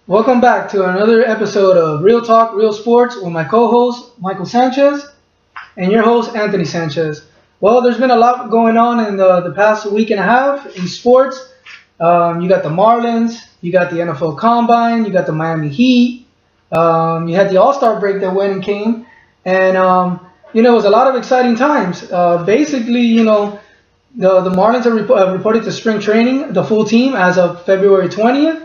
Welcome back to another episode of Real Talk, Real Sports with my co-host Michael Sanchez and your host Anthony Sanchez. Well, there's been a lot going on in the past week and a half in sports. You got the Marlins, you got the NFL Combine, you got the Miami Heat, you had the All-Star break that went and came, and it was a lot of exciting times. Basically, the Marlins have reported to spring training, the full team, as of February 20th.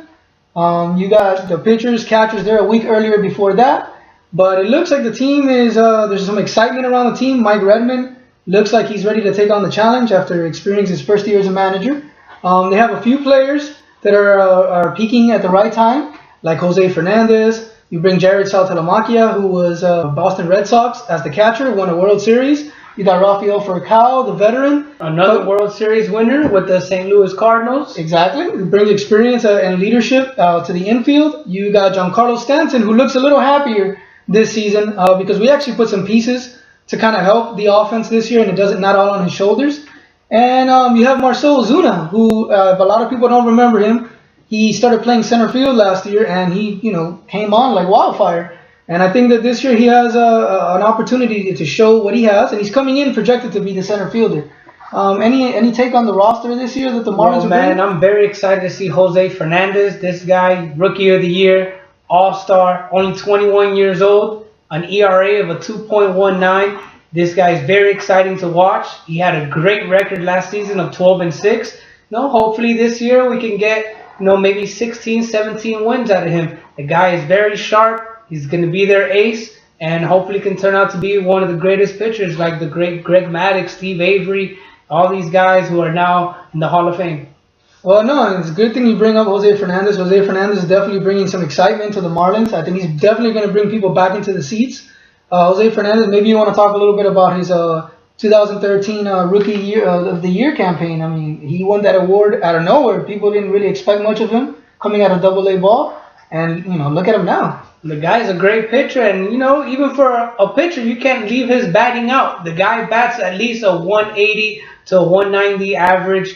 You got the pitchers, catchers there a week earlier before that. But it looks like the team is, there's some excitement around the team. Mike Redmond looks like he's ready to take on the challenge after experiencing his first year as a manager. They have a few players that are peaking at the right time, like Jose Fernandez. You bring Jared Saltalamacchia, who was Boston Red Sox as the catcher, won a World Series. You got Rafael Furcal, the veteran. Another World Series winner with the St. Louis Cardinals. Exactly. He brings experience and leadership to the infield. You got Giancarlo Stanton, who looks a little happier this season because we actually put some pieces to kind of help the offense this year, and it doesn't not all on his shoulders. And you have Marcell Ozuna, who a lot of people don't remember him. He started playing center field last year, and he came on like wildfire. And I think that this year he has an opportunity to show what he has, and he's coming in projected to be the center fielder. Any take on the roster this year that the Marlins are man, I'm very excited to see Jose Fernandez. This guy, Rookie of the Year, All-Star, only 21 years old, an ERA of a 2.19. This guy is very exciting to watch. He had a great record last season of 12-6. Hopefully this year we can get maybe 16, 17 wins out of him. The guy is very sharp. He's going to be their ace, and hopefully can turn out to be one of the greatest pitchers, like the great Greg Maddux, Steve Avery, all these guys who are now in the Hall of Fame. Well, no, it's a good thing you bring up Jose Fernandez. Jose Fernandez is definitely bringing some excitement to the Marlins. I think he's definitely going to bring people back into the seats. Jose Fernandez, maybe you want to talk a little bit about his 2013 Rookie of the Year campaign. I mean, he won that award out of nowhere. People didn't really expect much of him coming out of Double-A ball, and look at him now. The guy's a great pitcher, and even for a pitcher, you can't leave his batting out. The guy bats at least a 180 to 190 average.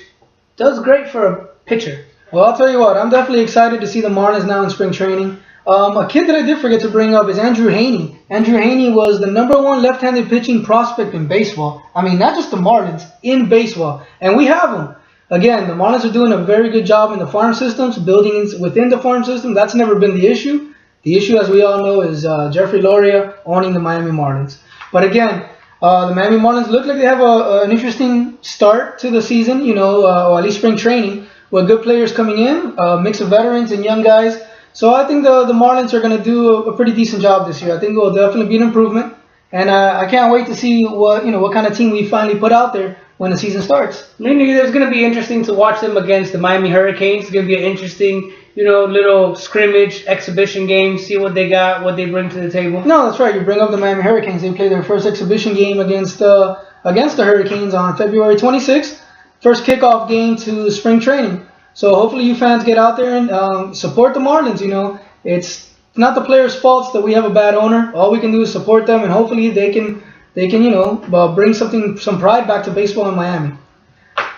Does great for a pitcher. Well, I'll tell you what, I'm definitely excited to see the Marlins now in spring training. A kid that I did forget to bring up is Andrew Heaney. Andrew Heaney was the #1 left-handed pitching prospect in baseball. I mean, not just the Marlins, in baseball. And we have him. Again, the Marlins are doing a very good job in the farm systems, building within the farm system. That's never been the issue. The issue, as we all know, is Jeffrey Loria owning the Miami Marlins. But again, the Miami Marlins look like they have an interesting start to the season, or at least spring training, with good players coming in, a mix of veterans and young guys. So I think the Marlins are going to do a pretty decent job this year. I think it will definitely be an improvement. And I can't wait to see what kind of team we finally put out there when the season starts. It's going to be interesting to watch them against the Miami Hurricanes. It's going to be an interesting little scrimmage, exhibition game, see what they got, what they bring to the table. No, that's right. You bring up the Miami Hurricanes. They play their first exhibition game against the Hurricanes on February 26th. First kickoff game to spring training. So hopefully you fans get out there and support the Marlins. It's not the players' faults that we have a bad owner. All we can do is support them, and hopefully they can bring some pride back to baseball in Miami.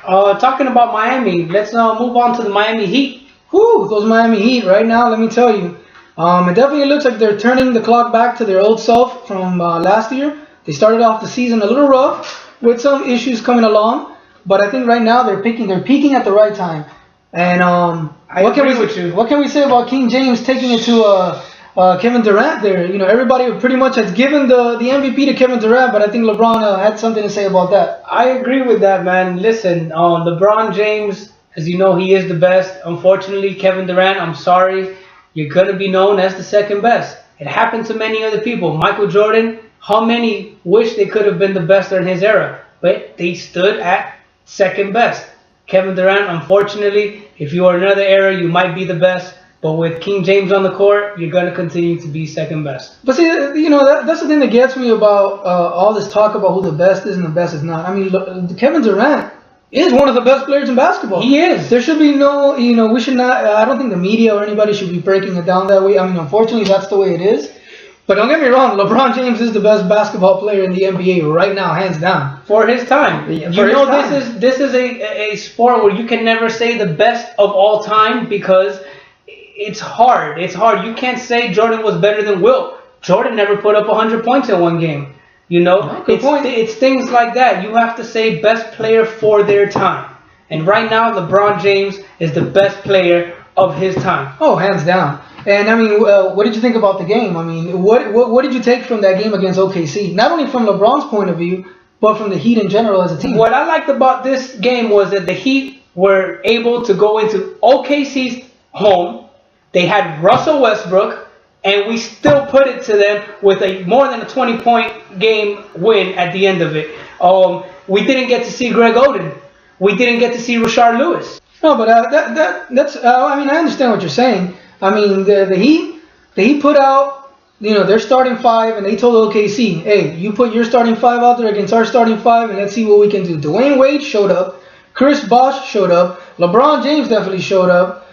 Talking about Miami, let's now move on to the Miami Heat. Whew, those Miami Heat right now, let me tell you. It definitely looks like they're turning the clock back to their old self from last year. They started off the season a little rough with some issues coming along, but I think right now they're peaking at the right time. And what can we say about King James taking it to Kevin Durant there? Everybody pretty much has given the MVP to Kevin Durant, but I think LeBron had something to say about that. I agree with that, man. Listen, LeBron James, as you know, he is the best. Unfortunately, Kevin Durant, I'm sorry, you're going to be known as the second best. It happened to many other people. Michael Jordan, how many wish they could have been the best in his era? But they stood at second best. Kevin Durant, unfortunately, if you are in another era, you might be the best. But with King James on the court, you're going to continue to be second best. But see, that's the thing that gets me about all this talk about who the best is and the best is not. I mean, Kevin Durant is one of the best players in basketball. He is. There should be no, we should not, I don't think the media or anybody should be breaking it down that way. I mean, unfortunately, that's the way it is. But don't get me wrong, LeBron James is the best basketball player in the NBA right now, hands down. For his time. This is a sport where you can never say the best of all time because it's hard. It's hard. You can't say Jordan was better than Wilt. Jordan never put up 100 points in one game. You know, it's things like that. You have to say best player for their time. And right now, LeBron James is the best player of his time. Oh, hands down. And I mean, what did you think about the game? I mean, what did you take from that game against OKC? Not only from LeBron's point of view, but from the Heat in general as a team. What I liked about this game was that the Heat were able to go into OKC's home. They had Russell Westbrook, and we still put it to them with a more than a 20-point game win at the end of it. We didn't get to see Greg Oden. We didn't get to see Rashard Lewis. No, but that's. I mean, I understand what you're saying. I mean, the Heat put out, their starting five, and they told OKC, hey, you put your starting five out there against our starting five, and let's see what we can do. Dwayne Wade showed up. Chris Bosh showed up. LeBron James definitely showed up.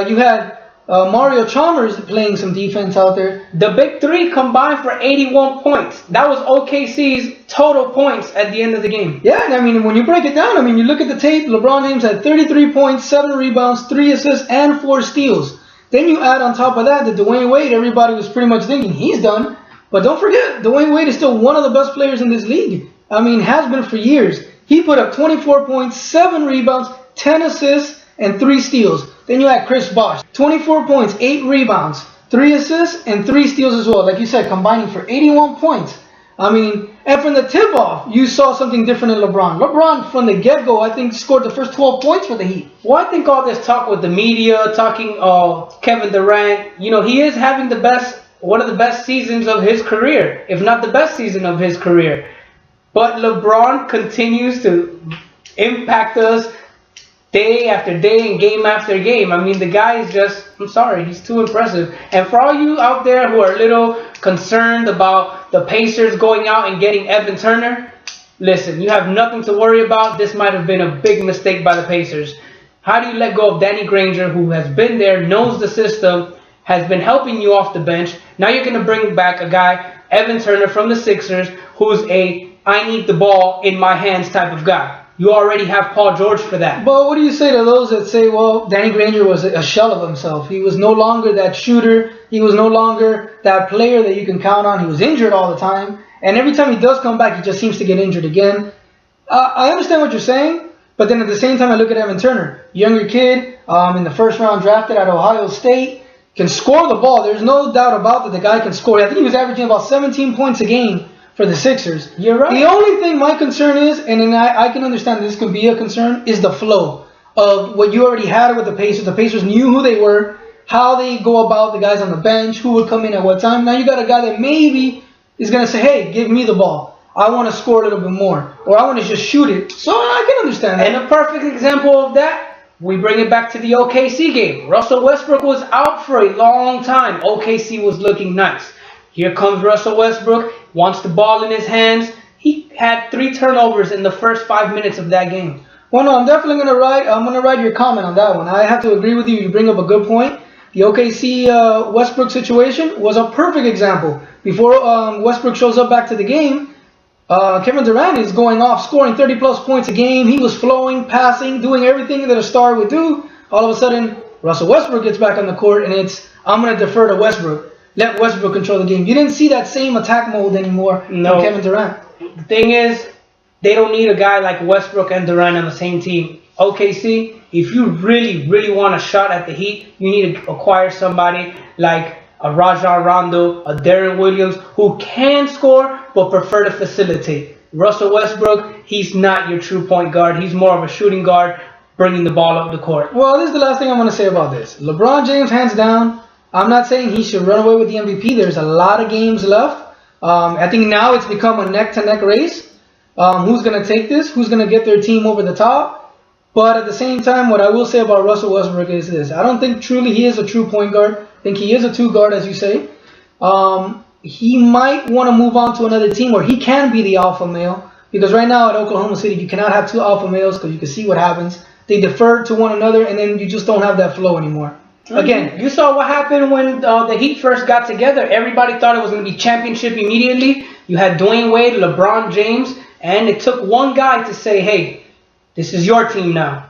You had Mario Chalmers playing some defense out there. The big three combined for 81 points. That was OKC's total points at the end of the game. Yeah, and I mean, when you break it down, I mean, you look at the tape, LeBron James had 33 points, 7 rebounds, 3 assists, and 4 steals. Then you add on top of that Dwayne Wade, everybody was pretty much thinking he's done. But don't forget, Dwayne Wade is still one of the best players in this league. I mean, has been for years. He put up 24 points, 7 rebounds, 10 assists, and 3 steals. Then you had Chris Bosh, 24 points, 8 rebounds, 3 assists, and 3 steals as well. Like you said, combining for 81 points. I mean, and from the tip-off, you saw something different in LeBron. LeBron, from the get-go, I think, scored the first 12 points for the Heat. Well, I think all this talk with the media, talking Kevin Durant, he is having one of the best seasons of his career, if not the best season of his career. But LeBron continues to impact us day after day and game after game. I mean, the guy is just, I'm sorry, he's too impressive. And for all you out there who are a little concerned about the Pacers going out and getting Evan Turner, listen, you have nothing to worry about. This might have been a big mistake by the Pacers. How do you let go of Danny Granger, who has been there, knows the system, has been helping you off the bench? Now you're going to bring back a guy, Evan Turner from the Sixers, who's a I need the ball in my hands type of guy. You already have Paul George for that. But what do you say to those that say, well, Danny Granger was a shell of himself. He was no longer that shooter. He was no longer that player that you can count on. He was injured all the time. And every time he does come back, he just seems to get injured again. I understand what you're saying. But then at the same time, I look at Evan Turner. Younger kid, in the first round drafted at Ohio State. Can score the ball. There's no doubt about that the guy can score. I think he was averaging about 17 points a game for the Sixers. You're right. The only thing my concern is, and then I can understand this could be a concern, is the flow of what you already had with the Pacers. The Pacers knew who they were, how they go about the guys on the bench, who would come in at what time. Now you got a guy that maybe is going to say, hey, give me the ball. I want to score a little bit more. Or I want to just shoot it. So I can understand that. And a perfect example of that, we bring it back to the OKC game. Russell Westbrook was out for a long time. OKC was looking nice. Here comes Russell Westbrook, wants the ball in his hands. He had 3 turnovers in the first 5 minutes of that game. Well, no, I'm definitely going to ride your comment on that one. I have to agree with you. You bring up a good point. The OKC Westbrook situation was a perfect example. Before Westbrook shows up back to the game, Kevin Durant is going off, scoring 30-plus points a game. He was flowing, passing, doing everything that a star would do. All of a sudden, Russell Westbrook gets back on the court, and I'm going to defer to Westbrook. Let Westbrook control the game. You didn't see that same attack mode anymore from Kevin Durant. The thing is, they don't need a guy like Westbrook and Durant on the same team. OKC, if you really, really want a shot at the Heat, you need to acquire somebody like a Rajon Rondo, a Darren Williams, who can score but prefer to facilitate. Russell Westbrook, he's not your true point guard. He's more of a shooting guard, bringing the ball up the court. Well, this is the last thing I'm going to say about this. LeBron James, hands down. I'm not saying he should run away with the MVP. There's a lot of games left. I think now it's become a neck-to-neck race. Who's going to take this? Who's going to get their team over the top? But at the same time, what I will say about Russell Westbrook is this. I don't think truly he is a true point guard. I think he is a two-guard, as you say. He might want to move on to another team where he can be the alpha male. Because right now at Oklahoma City, you cannot have 2 alpha males because you can see what happens. They defer to one another, and then you just don't have that flow anymore. Again, you saw what happened when the Heat first got together. Everybody thought it was going to be championship immediately. You had Dwayne Wade, LeBron James, and it took one guy to say, hey, this is your team now.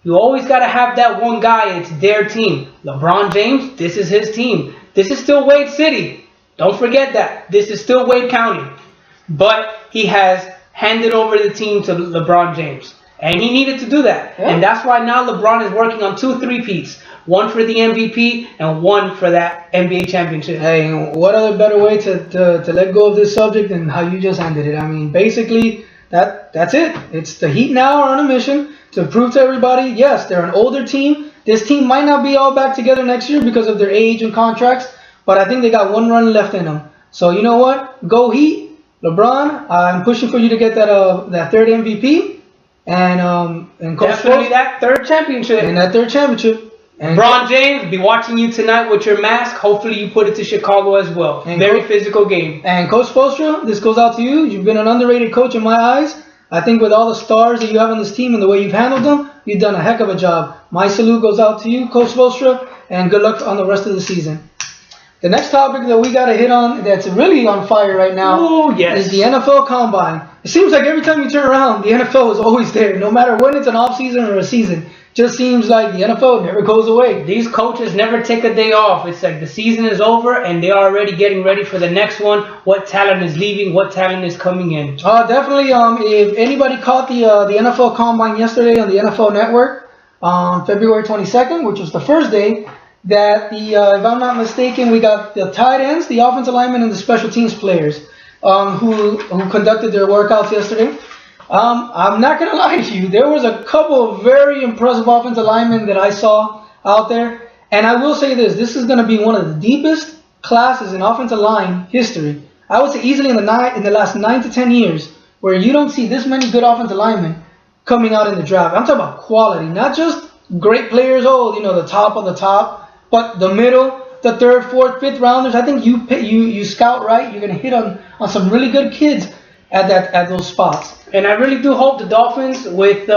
You always got to have that one guy. It's their team. LeBron James, this is his team. This is still Wade City. Don't forget that. This is still Wade County. But he has handed over the team to LeBron James. And he needed to do that. Yeah. And that's why now LeBron is working on 2 3-peats. One for the MVP and one for that NBA championship. Hey, what other better way to let go of this subject than how you just ended it? I mean, basically, that's it. It's the Heat now are on a mission to prove to everybody, yes, they're an older team. This team might not be all back together next year because of their age and contracts, but I think they got one run left in them. So you know what? Go Heat. LeBron, I'm pushing for you to get that third MVP and definitely that third championship. And that third championship. And LeBron James, be watching you tonight with your mask. Hopefully you put it to Chicago as well. Very physical game. And Coach Spoelstra, this goes out to you. You've been an underrated coach in my eyes. I think with all the stars that you have on this team and the way you've handled them, you've done a heck of a job. My salute goes out to you, Coach Spoelstra, and good luck on the rest of the season. The next topic that we got to hit on that's really on fire right now is the NFL Combine. It seems like every time you turn around, the NFL is always there, no matter when it's an off-season or a season. Just seems like the NFL never goes away. These coaches never take a day off. It's like the season is over and they're already getting ready for the next one. What talent is leaving? What talent is coming in? Definitely. If anybody caught the NFL Combine yesterday on the NFL Network on February 22nd, which was the first day, that if I'm not mistaken, we got the tight ends, the offensive linemen, and the special teams players who conducted their workouts yesterday. I'm not going to lie to you. There was a couple of very impressive offensive linemen that I saw out there. And I will say this. This is going to be one of the deepest classes in offensive line history. I would say easily in the last 9 to 10 years where you don't see this many good offensive linemen coming out in the draft. I'm talking about quality, not just great players, the top of the top, but the middle, the 3rd, 4th, 5th rounders. I think you scout right. You're going to hit on some really good kids at those spots. And I really do hope the Dolphins, with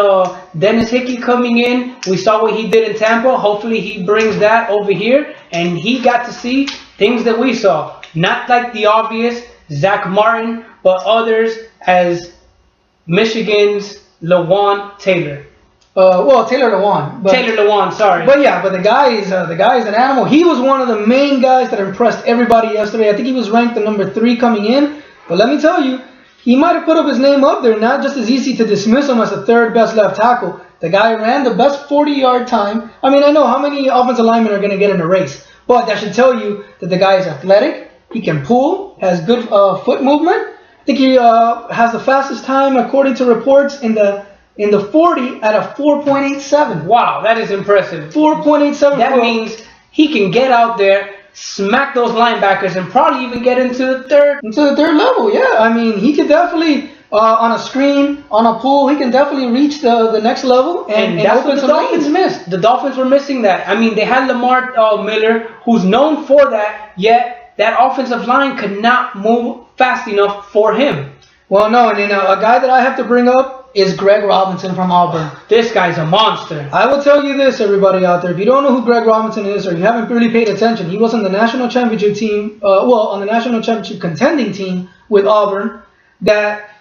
Dennis Hickey coming in, we saw what he did in Tampa. Hopefully he brings that over here. And he got to see things that we saw. Not like the obvious Zack Martin, but others as Michigan's Lewan Taylor. Taylor Lewan. Taylor Lewan, sorry. But the guy is an animal. He was one of the main guys that impressed everybody yesterday. I think he was ranked the number 3 coming in. But let me tell you, he might have put up his name up there. Not just as easy to dismiss him as the 3rd best left tackle. The guy ran the best 40-yard time. I mean, I know how many offensive linemen are going to get in a race. But that should tell you that the guy is athletic. He can pull, has good foot movement. I think he has the fastest time, according to reports, in the 40 at a 4.87. Wow, that is impressive. 4.87. That means he can get out there, smack those linebackers, and probably even get into the third level. Yeah, I mean, he could definitely on a screen, on a pull, he can definitely reach the next level. And that's what the Dolphins missed. The Dolphins were missing that. I mean, they had Lamar Miller, who's known for that, yet that offensive line could not move fast enough for him. Well, no, and then a guy that I have to bring up is Greg Robinson from Auburn. This guy's a monster. I will tell you this, everybody out there. If you don't know who Greg Robinson is, or you haven't really paid attention, he was on the national championship team, on the national championship contending team with Auburn, that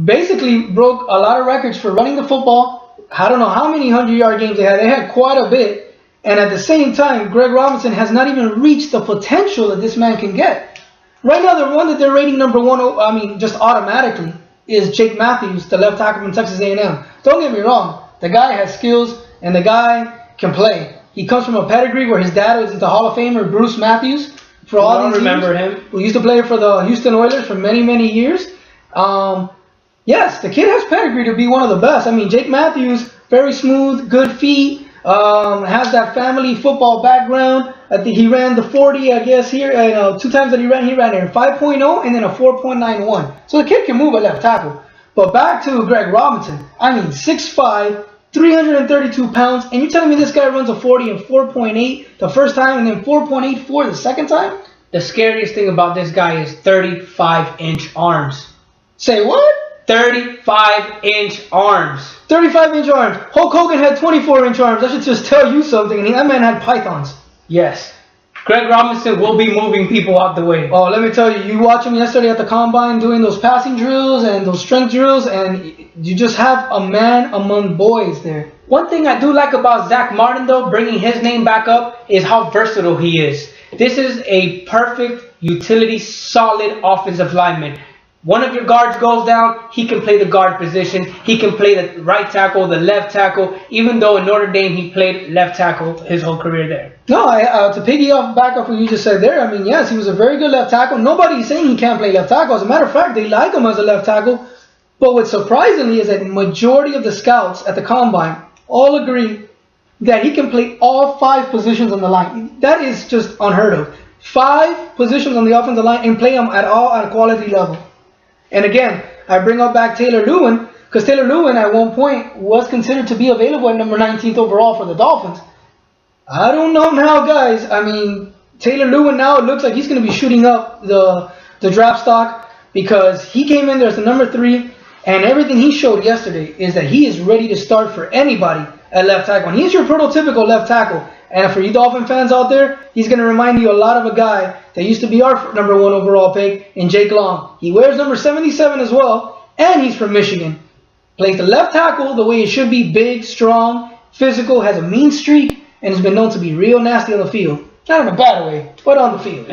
basically broke a lot of records for running the football. I don't know how many 100-yard games they had. They had quite a bit. And at the same time, Greg Robinson has not even reached the potential that this man can get. Right now, the one that they're rating number 1, just automatically, is Jake Matthews, the left tackle from Texas A&M. Don't get me wrong. The guy has skills, and the guy can play. He comes from a pedigree where his dad was the Hall of Famer, Bruce Matthews. For all these remember years, him. Who used to play for the Houston Oilers for many, many years. Yes, the kid has pedigree to be one of the best. I mean, Jake Matthews, very smooth, good feet, has that family football background. I think he ran the 40, I guess, here. 2 times that he ran a 5.0 and then a 4.91. So the kid can move at left tackle. But back to Greg Robinson. I mean, 6'5", 332 pounds. And you're telling me this guy runs a 40 and 4.8 the first time and then 4.84 the second time? The scariest thing about this guy is 35-inch arms. Say what? 35-inch arms. 35-inch arms. Hulk Hogan had 24-inch arms. I should just tell you something. And that man had pythons. Yes. Greg Robinson will be moving people out the way. Oh, let me tell you, you watch him yesterday at the combine doing those passing drills and those strength drills, and you just have a man among boys there. One thing I do like about Zack Martin, though, bringing his name back up, is how versatile he is. This is a perfect utility, solid offensive lineman. One of your guards goes down, he can play the guard position. He can play the right tackle, the left tackle, even though in Notre Dame he played left tackle his whole career there. No, to piggyback back off what you just said there, I mean, yes, he was a very good left tackle. Nobody's saying he can't play left tackle. As a matter of fact, they like him as a left tackle. But what's surprisingly is that majority of the scouts at the combine all agree that he can play all 5 positions on the line. That is just unheard of. 5 positions on the offensive line and play them at a quality level. And again, I bring up back Taylor Lewan, because Taylor Lewan at one point was considered to be available at number 19th overall for the Dolphins. I don't know now, guys. I mean, Taylor Lewan now, it looks like he's going to be shooting up the draft stock, because he came in there as the number 3, and everything he showed yesterday is that he is ready to start for anybody at left tackle. And he's your prototypical left tackle. And for you Dolphin fans out there, he's going to remind you a lot of a guy that used to be our number 1 overall pick in Jake Long. He wears number 77 as well, and he's from Michigan. Plays the left tackle the way it should be, big, strong, physical, has a mean streak, and has been known to be real nasty on the field. Not in a bad way, but on the field.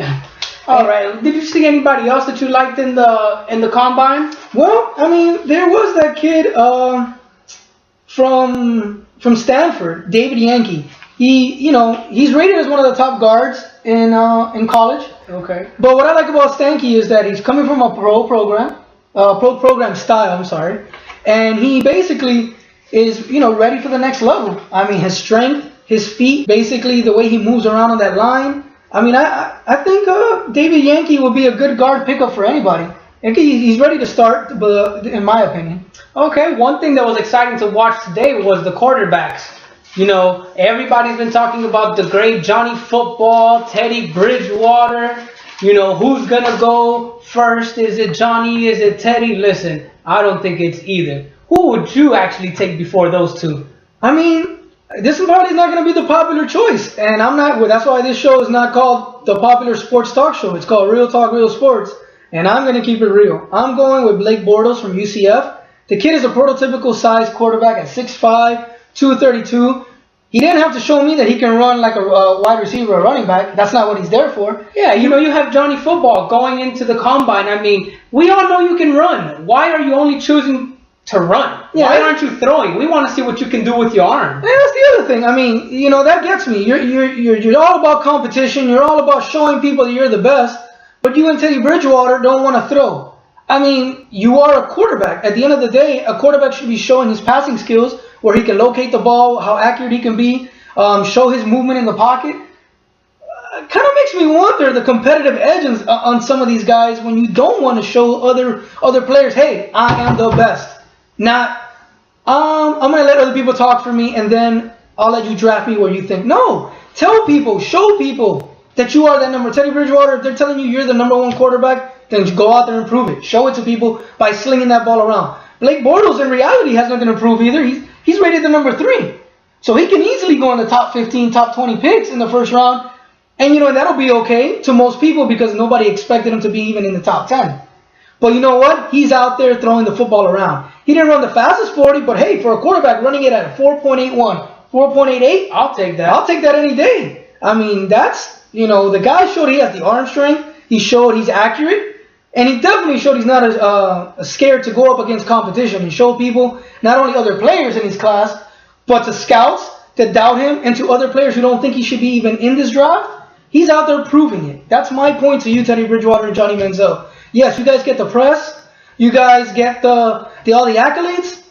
All right. Did you see anybody else that you liked in the combine? Well, I mean, there was that kid from Stanford, David Yankey. He's rated as one of the top guards in college. Okay. But what I like about Stanky is that he's coming from a pro program style. I'm sorry, and he basically is ready for the next level. I mean, his strength, his feet, basically the way he moves around on that line. I mean, I think David Yankey will be a good guard pickup for anybody. He's ready to start, but in my opinion. Okay. One thing that was exciting to watch today was the quarterbacks. Everybody's been talking about the great Johnny Football, Teddy Bridgewater. Who's going to go first? Is it Johnny? Is it Teddy? Listen, I don't think it's either. Who would you actually take before those two? I mean, this probably is not going to be the popular choice. And that's why this show is not called the Popular Sports Talk Show. It's called Real Talk, Real Sports. And I'm going to keep it real. I'm going with Blake Bortles from UCF. The kid is a prototypical size quarterback at 6'5", 232. He didn't have to show me that he can run like a wide receiver or running back. That's not what he's there for. Yeah, you have Johnny Football going into the combine. I mean, we all know you can run. Why are you only choosing to run? Yeah. Why aren't you throwing? We want to see what you can do with your arm. Yeah, that's the other thing. I mean, that gets me. You're all about competition. You're all about showing people that you're the best. But you and Teddy Bridgewater don't want to throw. I mean, you are a quarterback. At the end of the day, a quarterback should be showing his passing skills, where he can locate the ball, how accurate he can be, show his movement in the pocket. Kind of makes me wonder the competitive edge on some of these guys when you don't want to show other players, hey, I am the best. Not, I'm going to let other people talk for me, and then I'll let you draft me where you think. No, tell people, show people that you are that number. Teddy Bridgewater, if they're telling you you're the number 1 quarterback, then go out there and prove it. Show it to people by slinging that ball around. Blake Bortles, in reality, has nothing to prove either. He's rated the number 3. So he can easily go in the top 15, top 20 picks in the first round. And, that'll be okay to most people because nobody expected him to be even in the top 10. But you know what? He's out there throwing the football around. He didn't run the fastest 40, but hey, for a quarterback running it at a 4.81, 4.88, I'll take that. I'll take that any day. I mean, that's, the guy showed he has the arm strength. He showed he's accurate. And he definitely showed he's not as scared to go up against competition. He showed people, not only other players in his class, but to scouts that doubt him and to other players who don't think he should be even in this draft. He's out there proving it. That's my point to you, Teddy Bridgewater and Johnny Manziel. Yes, you guys get the press. You guys get all the accolades.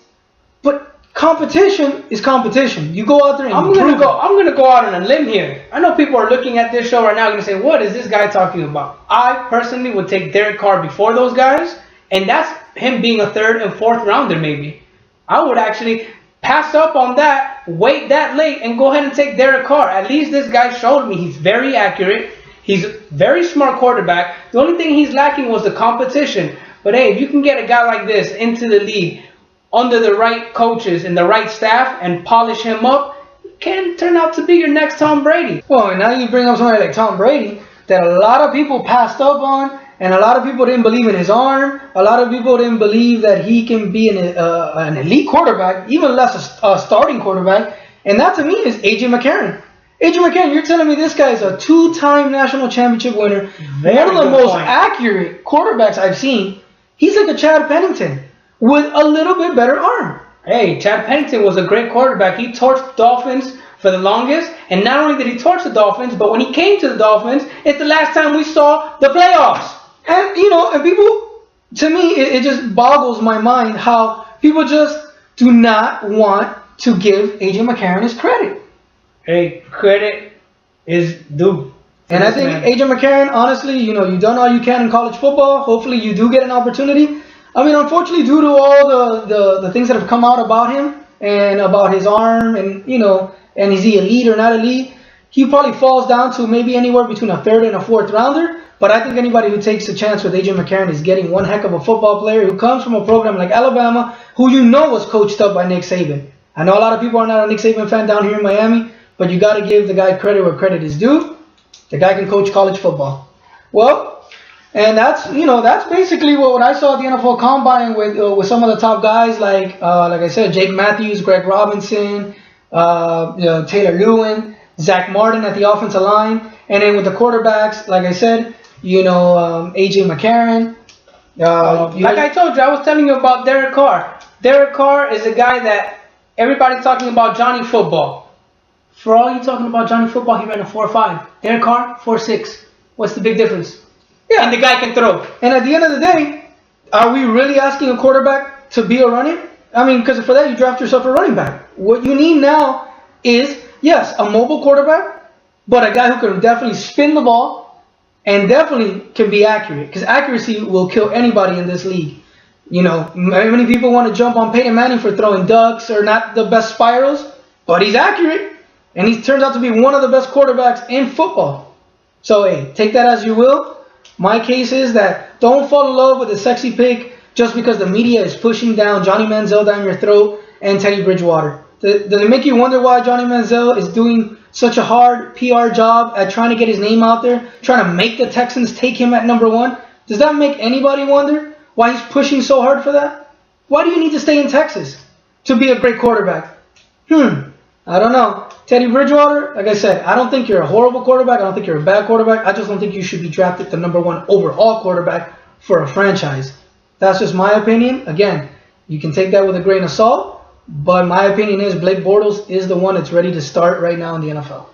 But competition is competition. You go out there and I'm gonna go out on a limb here. I know people are looking at this show right now and say, what is this guy talking about? I personally would take Derek Carr before those guys, and that's him being a 3rd and 4th rounder maybe. I would actually pass up on that, wait that late, and go ahead and take Derek Carr. At least this guy showed me he's very accurate. He's a very smart quarterback. The only thing he's lacking was the competition. But hey, if you can get a guy like this into the league under the right coaches and the right staff and polish him up, can turn out to be your next Tom Brady. Well, and now you bring up somebody like Tom Brady that a lot of people passed up on, and a lot of people didn't believe in his arm. A lot of people didn't believe that he can be an elite quarterback, even less a starting quarterback. And that to me is A.J. McCarron. A.J. McCarron, you're telling me this guy is a 2-time national championship winner, one of the most accurate quarterbacks I've seen. He's like a Chad Pennington with a little bit better arm. Hey, Chad Pennington was a great quarterback. He torched the Dolphins for the longest, and not only did he torch the Dolphins, but when he came to the Dolphins, it's the last time we saw the playoffs. And, and people, to me, it just boggles my mind how people just do not want to give A.J. McCarron his credit. Hey, credit is due. And I think A.J. McCarron, honestly, you've done all you can in college football. Hopefully you do get an opportunity. I mean, unfortunately, due to all the things that have come out about him and about his arm and, and is he elite or not elite, he probably falls down to maybe anywhere between a 3rd and a 4th rounder. But I think anybody who takes a chance with A.J. McCarron is getting one heck of a football player who comes from a program like Alabama, who was coached up by Nick Saban. I know a lot of people are not a Nick Saban fan down here in Miami, but you got to give the guy credit where credit is due. The guy can coach college football. Well, and that's basically what I saw at the NFL Combine with some of the top guys like I said, Jake Matthews, Greg Robinson, Taylor Lewan, Zack Martin at the offensive line, and then with the quarterbacks, like I said, A.J. McCarron. Like I told you, I was telling you about Derek Carr. Derek Carr is a guy that everybody's talking about Johnny Football. For all you talking about Johnny Football, he ran a 4.5. Derek Carr, 4.6. What's the big difference? Yeah. And the guy can throw. And at the end of the day, are we really asking a quarterback to be a running? I mean, because for that, you draft yourself a running back. What you need now is, yes, a mobile quarterback, but a guy who can definitely spin the ball and definitely can be accurate. Because accuracy will kill anybody in this league. Many people want to jump on Peyton Manning for throwing ducks or not the best spirals, but he's accurate. And he turns out to be one of the best quarterbacks in football. So, hey, take that as you will. My case is that don't fall in love with a sexy pick just because the media is pushing down Johnny Manziel down your throat and Teddy Bridgewater. Does it make you wonder why Johnny Manziel is doing such a hard PR job at trying to get his name out there, trying to make the Texans take him at number 1? Does that make anybody wonder why he's pushing so hard for that? Why do you need to stay in Texas to be a great quarterback? I don't know. Teddy Bridgewater, like I said, I don't think you're a horrible quarterback. I don't think you're a bad quarterback. I just don't think you should be drafted the number 1 overall quarterback for a franchise. That's just my opinion. Again, you can take that with a grain of salt, but my opinion is Blake Bortles is the one that's ready to start right now in the NFL.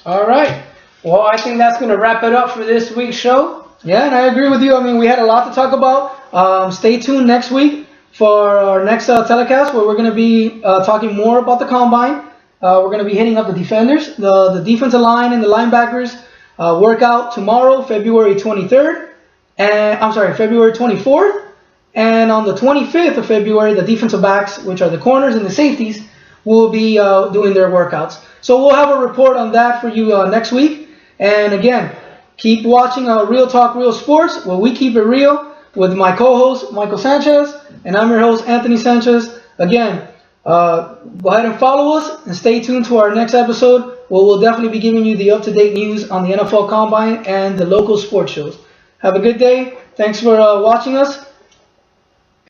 All right. Well, I think that's going to wrap it up for this week's show. Yeah, and I agree with you. I mean, we had a lot to talk about. Stay tuned next week for our next telecast where we're going to be talking more about the Combine. We're going to be hitting up the defenders, the defensive line and the linebackers workout tomorrow, February 23rd. February 24th. And on the 25th of February, the defensive backs, which are the corners and the safeties, will be doing their workouts. So we'll have a report on that for you next week. And again, keep watching Real Talk, Real Sports, where we keep it real with my co-host, Michael Sanchez, and I'm your host, Anthony Sanchez. Again, go ahead and follow us and stay tuned to our next episode where we'll definitely be giving you the up-to-date news on the NFL Combine and the local sports shows. Have a good day. Thanks for watching us.